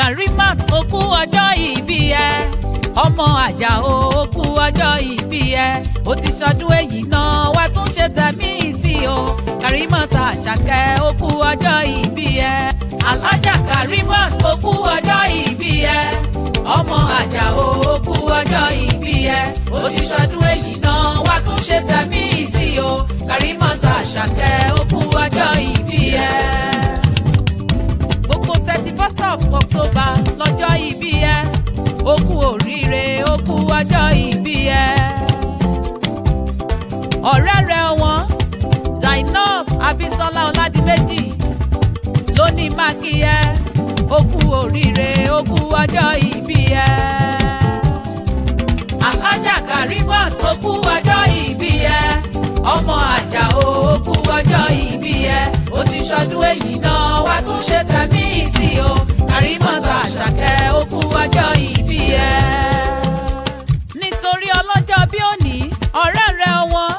Karimat ó kú ọjọ́ ìbí ẹ ọmọ Àjàó ó kú ọjọ́ ìbí ẹ ó ti ṣọdún èyí náà wá tún ṣe tẹ̀mí sí o Karimat Àṣàkẹ́ ó kú ọjọ́ ìbí ẹ Alájà Karimat ó kú ọjọ́ ìbí ẹ ọmọ Àjàó ó kú ọjọ́ ìbí ẹ ó ti ṣọdún èyí náà wá tún ṣe tẹ̀mí sí o Karimat Àṣàkẹ́ ó kú ọjọ́ ìbí ẹ. Gbogbo 31st of October lọ́jọ́ ìbí ẹ ó kú oríire ó kú ọjọ́ ìbí ẹ. Ọ̀rẹ́ rẹ̀ wọn Zainab Abisola Ọládìméjì ló ní máa kí ẹ ó kú oríire ó kú ọjọ́ ìbí ẹ. Alájà Karimat ó kú ọjọ́ ìbí ẹ ọmọ Àjàó ó kú ọjọ́ ìbí ẹ ó ti ṣọdún èyí náà wá tún ṣe tẹ̀mí sí o Karimat Àṣàkẹ́ ó kú ọjọ́ ìbí ẹ. Nítorí ọlọ́jọ́ bí òní ọ̀rẹ́ rẹ̀ wọn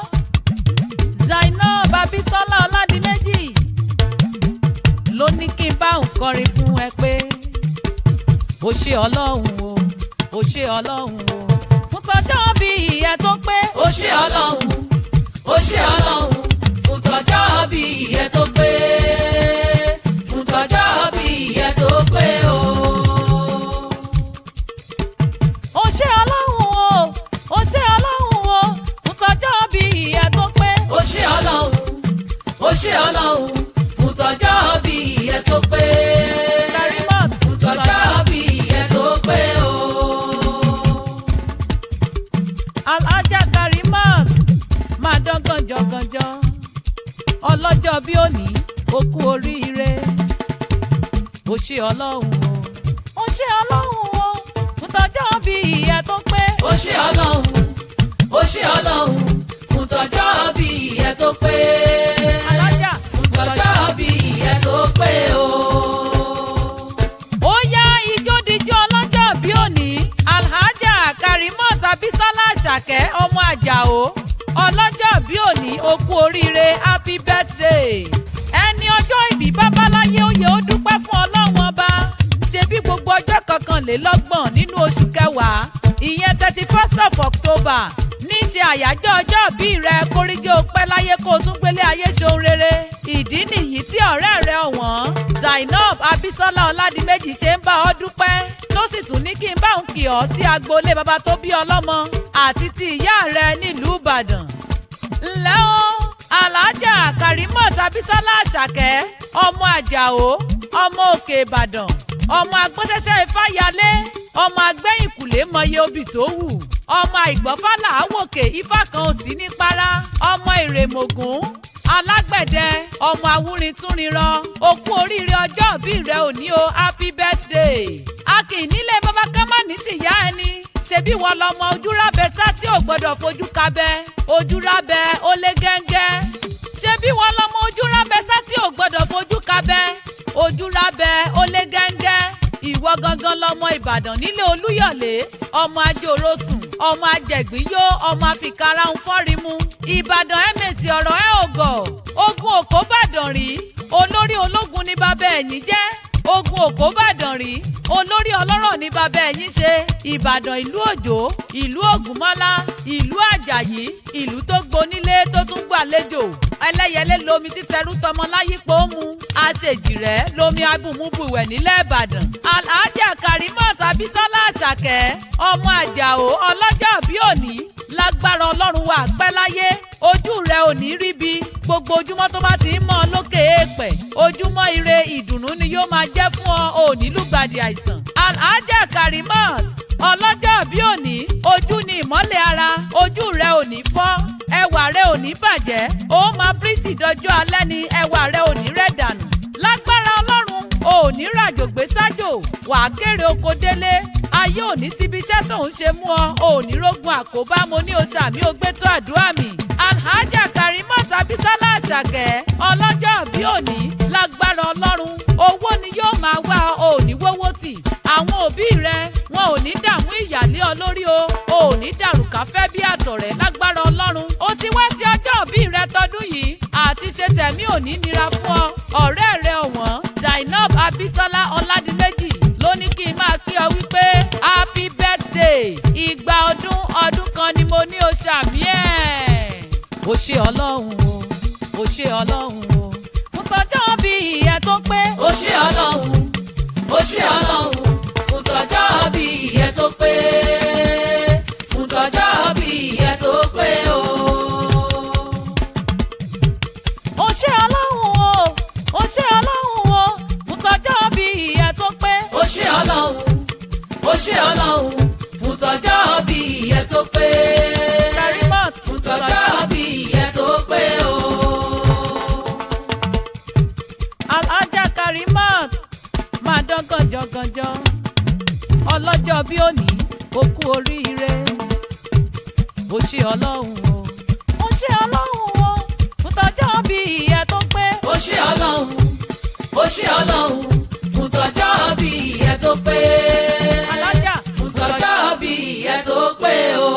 Zainab Abisola Ọládìméjì ló ní kí n bá òun kọrin fún ẹ pé ó ṣé Ọlọ́run o ó ṣé Ọlọ́run o fún tọjọ́ bí ìyẹn tó pé ó ṣé Ọlọ́run ó ṣé Ọlọ́run fún tọjọ́ bí ìyẹn tó pé fún tọjọ́ bí ìyẹn tó pé o. Ó ṣé Ọlọ́run o ó ṣé Ọlọ́run o fún tọjọ́ bí ìyẹn tó pé ó ṣé Ọlọ́run ó ṣé Ọlọ́run fún tọjọ́ bí ìyẹn tó pé Karimat fún tọjọ́ bí ìyẹn tó pé o. Alájà Karimat máa dán gànjọ́gànjọ́ ọlọ́jọ́ bí òní ó kú oríire ó ṣé Ọlọ́run o ó ṣé Ọlọ́run o fún tọjọ́ bí ìyẹn tó pé ó ṣé Ọlọ́run ó ṣé Ọlọ́run fún tọjọ́ bí ìyẹn tó pé Alájà fún tọjọ́ bí ìyẹn tó pé o. Ó yá ijó díjó ọlọ́jọ́ bí òní Alhaja Karimat Abisola Àṣàkẹ́ ọmọ Àjàó ọlọ́jọ́ bí òní ó kú oríire happy birthday. Ẹni ọjọ́ ìbí bábáláyé ó yẹ ó dúpẹ́ fún Ọlọ́run ọba ṣebí gbogbo ọjọ́ kọkànlélọ́gbọ̀n nínú oṣù kẹwàá ìyẹn 31st of October níṣe àyájọ́ ọjọ́ ìbí rẹ kóríjó pẹ́ láyé kó o tún gbélé ayé ṣohun rere. Ìdí nìyí tí ọ̀rẹ́ rẹ ọ̀wọ́n Zainab Abisola Ọládìméjì ṣe ń bá ọ dúpẹ́ tó sì tún ní kí n bá òun kì ọ́ sí agboolé baba tó bí ọlọ́mọ àti ti ìyá rẹ nílùú Ìbàdàn. Ǹlẹ́ o Alájà Karimat Abisola Àṣàkẹ́ ọmọ Àjàó ọmọ Òkè Ìbàdàn ọmọ agbọ́sẹ́sẹ́ Ifáyalé ọmọ agbẹ́yìnkùlé mọye obì tó wù ọmọ àìgbọ́fálà àwòkè ifá kan ò sí ní para ọmọ ìrèmọ̀gùn alágbẹ̀dẹ ọmọ awúrintúnrinrọ ó kú oríire ọjọ́ ìbí rẹ òní o happy birthday. A kì í nílé bàbá kámánì tìyá ẹni ṣebí wọ́n lọ́mọ ojúrábẹ sá tí ò gbọ́dọ̀ fojú kabẹ ojúrábẹ ó lé gẹ́ngẹ́ ṣebí wọ́n lọ́mọ ojúrábẹ sá tí ò gbọ́dọ̀ fojú kabẹ ojúrábẹ ó lé gẹ́ngẹ́ ìwọ gangan lọmọ Ìbàdàn nílé Olúyọ̀lé ọmọ ajórosùn ọmọ ajẹ̀gbíyó ọmọ àfikàrà ń fọ́rimú Ìbàdàn ẹ̀mẹ̀sì ọ̀rọ̀ ẹ̀ ògọ̀ ogun Òkóbàdàn rí olórí ológun ní bàbá ẹ̀yìn jẹ́ ogun Òkóbàdàn rí olórí ọlọ́rọ̀ ní bàbá ẹ̀yìn ṣe Ìbàdàn ìlú Òjó ìlú Ògúnmọ́lá ìlú Àjàyí ìlú tó gbonílé tó tún gbàlejò ẹlẹ́yẹlé lomi títẹrú tọmọ láyípo mu àṣejìrẹ́ lomi abùmúbùwẹ̀ nílẹ̀ Ìbàdàn. Alhaja Karimat Abisola Àṣàkẹ́ ọmọ Àjàó ọlọ́jọ́ bí òní lágbára Ọlọ́run wà pẹ́ láyé ojú rẹ ò ní rí bí gbogbo ojúmọ́ tó bá ti ń mọ́ lókè èèpẹ̀ ojúmọ́ ire ìdùnnú ni yóò máa jẹ́ fún ọ ò ní lùgbàdì àìsàn. Alhaja Karimat ọlọ́jọ́ bí òní ojú ni ìmọ́lẹ̀ ara ojú rẹ ò ní fọ́ ẹwà rẹ ò ní bàjẹ́ ó máa pírítì dọjọ́ alẹ́ ni ẹwà rẹ ò ní rẹ̀ dànù lágbára Ọlọ́run ò ní ràjò gbé sájò wàá kéré oko délé ayé òní tíbi iṣẹ́ tó ń ṣe mú ọ ò ní rógun àkóbá mo ní o ṣàmì ó gbé tó àdúrà mi. Alhaja Karimat Abisola Àṣàkẹ́ ọlọ́jọ́ bí òní lágbára Ọlọ́run owó ni yóò máa wá ò ní wówó tì àwọn òbí rẹ wọn ò ní dààmú ìyàlé ọ lórí o ò ní dàrúkà fẹ́ bí àtọ̀rẹ́ lágbára Ọlọ́run ó ti wá ṣe ọjọ́ òbí rẹ tọdún yìí àti ṣe tẹ̀mí ò ní nira fún ọ ọ̀rẹ́ rẹ ọ̀wọ́n Zainab Abisola Ọládìméjì ló ní kí ọ wípé happy birthday ìgbà ọdún kan ni mo ní o ṣàmì ẹ̀. ó ṣé ọlọ́run o ó ṣé ọlọ́run o fún tọjọ́ bí ìyẹn tó pé. ó ṣé ọlọ́run ó ṣé ọlọ́run fún tọjọ́ bí ìyẹn tó pé. fún tọjọ́ bí ìyẹn tó pé o. ó ṣé ọlọ́run o ó ṣé ọlọ́run o fún tọjọ́ bí ìyẹn tó pé. ó ṣé ọlọ́run ó ṣé ọlọ́run fún tọjọ́ bí ìyẹn tó pé. Karimot fún tọjọ́ bí ìyẹn tó pé o. Alhaja Karimot máa dán gànjọ́gànjọ́ ọlọ́jọ́ bí òní ó kú oríire. ó ṣé ọlọ́run o ó ṣé ọlọ́run o fún tọjọ́ bí ìyẹn tó pé. ó ṣé ọlọ́run ó ṣé ọlọ́run fún tọjọ́ bí ìyẹn tó pé. Alhaja fún tọjọ́ bí ìyẹn tó pé o.